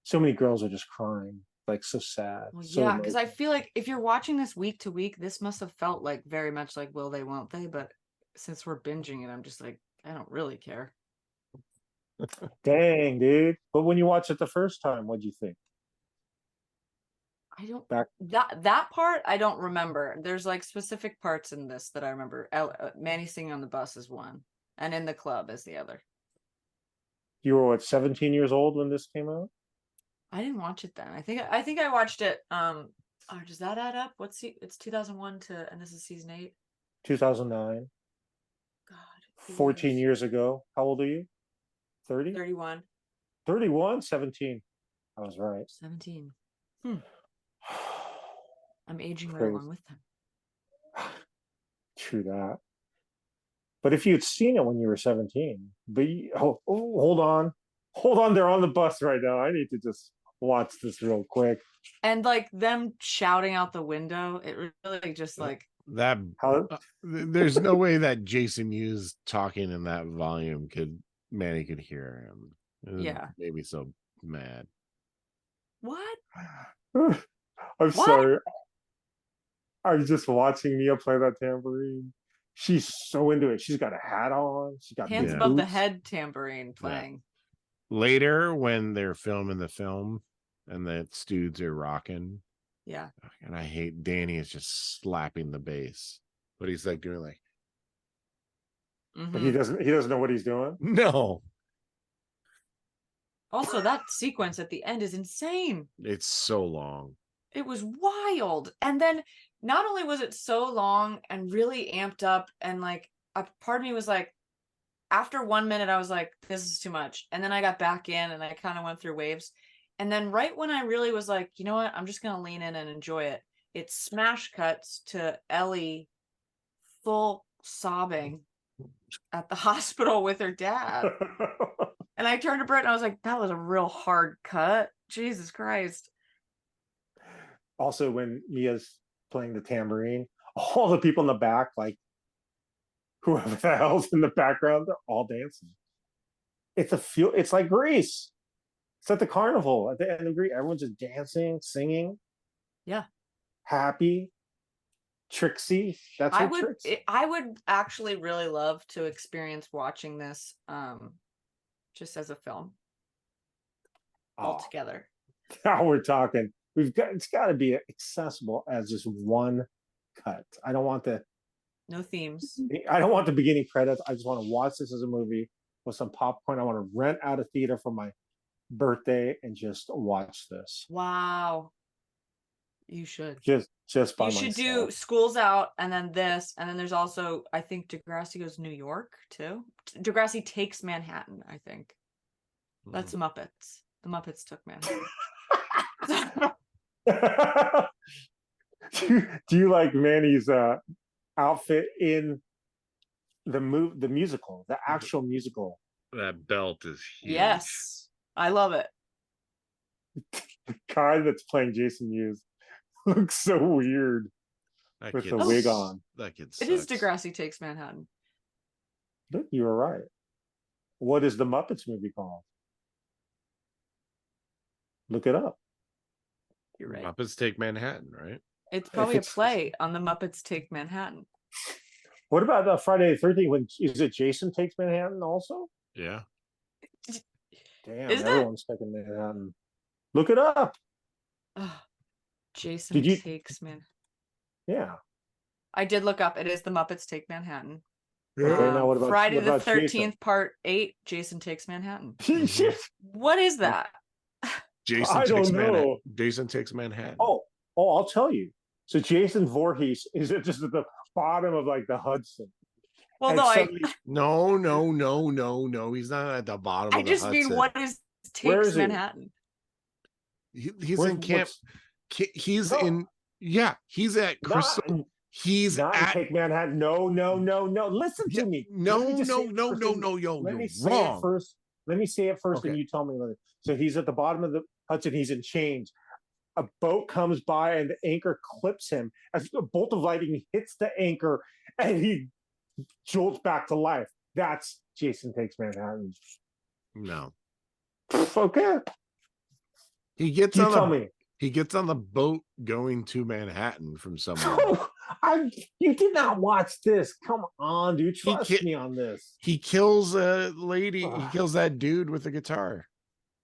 so many girls are just crying, like so sad. Well, so yeah, because I feel like if you're watching this week to week, this must have felt like very much like Will They, Won't They? But since we're binging it, I'm just like, I don't really care. Dang, dude. But when you watch it the first time, what'd you think? I don't that part I don't remember. There's like specific parts in this that I remember. Manny singing on the bus is one, and in the club is the other. You were what, 17 years old when this came out? I didn't watch it then. I think I watched it. Does that add up? It's 2001 and this is season 8. 2009. God. 14 years ago. How old are you? 30? 31. 31? 17. I was right. 17. I'm aging right along with them. True that. But if you'd seen it when you were 17, but hold on, they're on the bus right now. I need to just watch this real quick. And like them shouting out the window, it really just like that. There's no way that Jason Mewes talking in that volume Manny could hear him. Yeah, made me so mad. What? I'm sorry. I was just watching Mia play that tambourine. She's so into it. She's got a hat on. She got hands above the head tambourine playing. Yeah. Later, when they're filming the film and the dudes are rocking. Yeah. And I hate Danny is just slapping the bass, but he's like doing like. Mm-hmm. But he doesn't know what he's doing. No. Also, that sequence at the end is insane. It's so long. It was wild. And then not only was it so long and really amped up, and like a part of me was like, after 1 minute, I was like, this is too much. And then I got back in and I kind of went through waves. And then right when I really was like, you know what, I'm just going to lean in and enjoy it. It smash cuts to Ellie full sobbing at the hospital with her dad. And I turned to Britt and I was like, that was a real hard cut. Jesus Christ. Also, when Mia's playing the tambourine, all the people in the back, like whoever the hell's in the background, they're all dancing. It's like Greece. It's at the carnival at the end of Greece. Everyone's just dancing, singing. Yeah. Happy. Trixie. That's her Trixie. I would actually really love to experience watching this just as a film altogether. Now we're talking. It's got to be accessible as just one cut. I don't want no themes. I don't want the beginning credits. I just want to watch this as a movie with some popcorn. I want to rent out a theater for my birthday and just watch this. Wow. You should. Just by myself. You should do School's Out and then this. And then there's also, I think Degrassi Goes New York too. Degrassi Takes Manhattan, I think. That's Muppets. The Muppets took Manhattan. Do you like Manny's outfit in the musical, the actual musical? That belt is huge. Yes, I love it. The guy that's playing Jason Mewes looks so weird with the wig on. That kid sucks. It is Degrassi Takes Manhattan. You were right. What is the Muppets movie called? Look it up. You're right. Muppets Take Manhattan, right? It's probably a play on the Muppets Take Manhattan. What about the Friday the 13th? Is it Jason Takes Manhattan also? Yeah. Damn, everyone's taking Manhattan. Look it up. Jason Takes Manhattan. Yeah. I did look up. It is the Muppets Take Manhattan. Okay, now what about Friday the 13th, Jason? Part 8, Jason Takes Manhattan. What is that? I don't know. Jason Takes Manhattan. Oh, I'll tell you. So Jason Voorhees is just at the bottom of like the Hudson. Well, No. He's not at the bottom. I just mean, what is Takes Manhattan? He's in camp. He's in. Yeah, he's at Crystal. He's not at Take Manhattan. No. Listen to me. No. Let me say it first. Let me say it first, okay. And you tell me what it is. So he's at the bottom of the Hudson. He's in chains. A boat comes by and the anchor clips him as a bolt of lightning hits the anchor and he jolts back to life. That's Jason Takes Manhattan. No. Okay. He gets on the boat going to Manhattan from somewhere. You did not watch this. Come on, dude. Trust me on this. He kills a lady. He kills that dude with a guitar.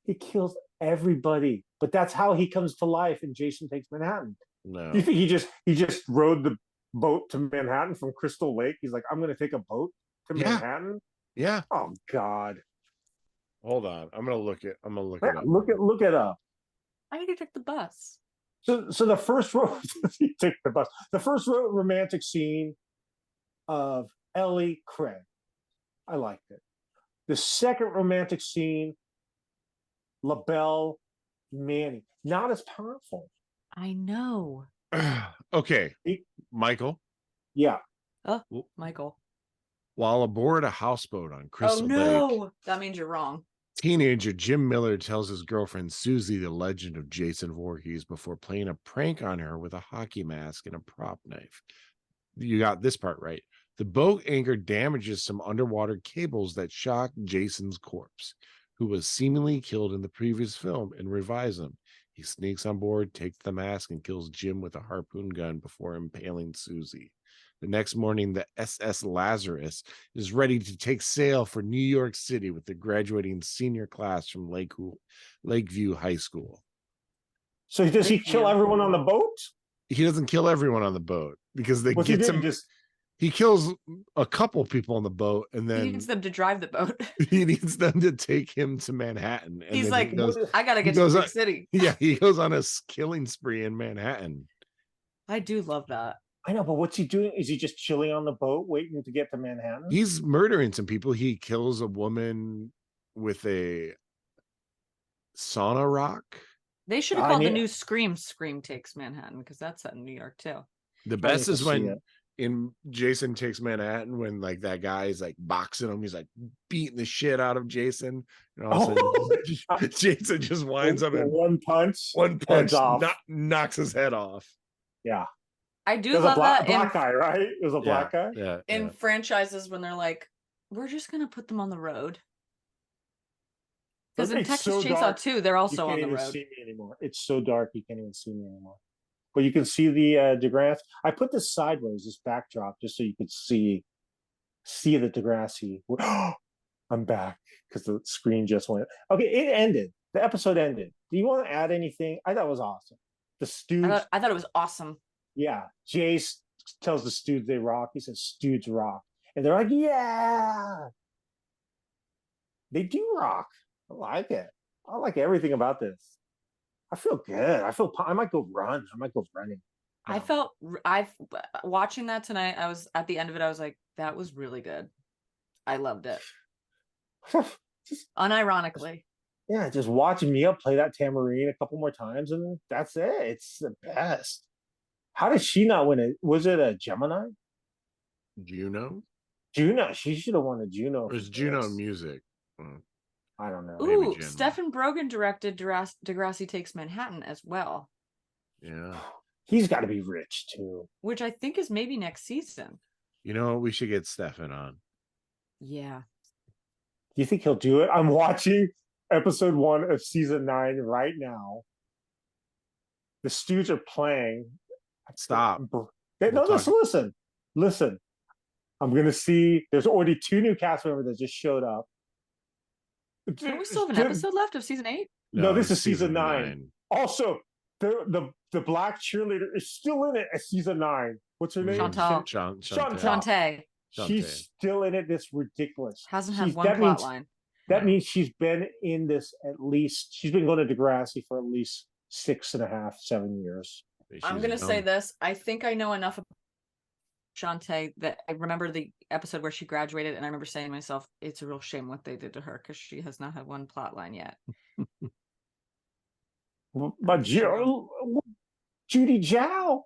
He kills everybody. But that's how he comes to life in Jason Takes Manhattan. No. You think he just rode the boat to Manhattan from Crystal Lake? He's like, I'm going to take a boat to Manhattan? Yeah. Oh, God. Hold on. I'm going to look it up. Look it up. I need to take the bus. So the first you take the bus. The first romantic scene of Ellie Craig. I liked it. The second romantic scene, LaBelle Manny. Not as powerful. I know. Okay. Michael. Yeah. Oh, Michael. While aboard a houseboat on Crystal Lake. That means you're wrong. Teenager Jim Miller tells his girlfriend Susie the legend of Jason Voorhees before playing a prank on her with a hockey mask and a prop knife. You got this part right. The boat anchor damages some underwater cables that shock Jason's corpse, who was seemingly killed in the previous film, and revives him. He sneaks on board, takes the mask, and kills Jim with a harpoon gun before impaling Susie. The next morning, the SS Lazarus is ready to take sail for New York City with the graduating senior class from Lakeview High School. So does he kill everyone on the boat? He doesn't kill everyone on the boat because they get him. He kills a couple people on the boat, and then he needs them to drive the boat. He needs them to take him to Manhattan. And he's like, I gotta get to New York City. Yeah, he goes on a killing spree in Manhattan. I do love that. I know, but what's he doing? Is he just chilling on the boat waiting to get to Manhattan? He's murdering some people. He kills a woman with a sauna rock. They should have called the new Scream Takes Manhattan, because that's set in New York too. The best is when in Jason Takes Manhattan, when like that guy is like boxing him, he's like beating the shit out of Jason, and all of a sudden Jason just winds up and one punch knocks his head off. Yeah, I do love that. Black guy, right? It was a black guy. Yeah. In franchises, when they're like, we're just gonna put them on the road. Because in Texas Chainsaw 2, they're also on the road. You can't even see me anymore. It's so dark, you can't even see me anymore. But you can see the Degrassi. I put this sideways, this backdrop, just so you could see the Degrassi. I'm back because the screen just went. Okay, it ended. The episode ended. Do you want to add anything? I thought it was awesome. The Stooges. I thought it was awesome. Yeah, Jace tells the Stooges they rock. He says Stooges rock, and they're like, yeah, they do rock. I like it. I like everything about this. I feel good. I might go run. I might go running. I've watching that tonight. I was at the end of it. I was like, that was really good. I loved it. Unironically. Yeah, just watching Mia play that tamborine a couple more times, and that's it. It's the best. How did she not win it? Was it a Gemini? Juno. She should have won a Juno. Or is Juno music? I don't know. Ooh, Stephen Brogan directed Degrassi Takes Manhattan as well. Yeah. He's got to be rich too. Which I think is maybe next season. You know, we should get Stefan on. Yeah. Do you think he'll do it? I'm watching episode 1 of season 9 right now. The Stooges are playing. Stop. Listen. I'm going to see, there's already 2 new cast members that just showed up. Don't we still have an episode left of season 8? No, this is season 9. Also, the black cheerleader is still in it at season 9. What's her name? Shantae. She's still in it. That's ridiculous. Hasn't had one plot line. That means she's been in this she's been going to Degrassi for at least 6.5, 7 years. I'm going to say this. I think I know enough about Shantae that I remember the episode where she graduated, and I remember saying to myself, it's a real shame what they did to her, because she has not had one plot line yet. But Judy Zhao,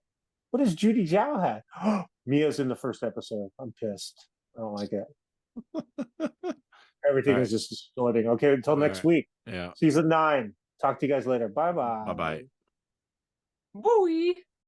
what does Judy Zhao have? Mia's in the first episode. I'm pissed. I don't like it. Everything is just distorting. Okay, until next week. Yeah. Season 9. Talk to you guys later. Bye-bye. Bye-bye. Wooey.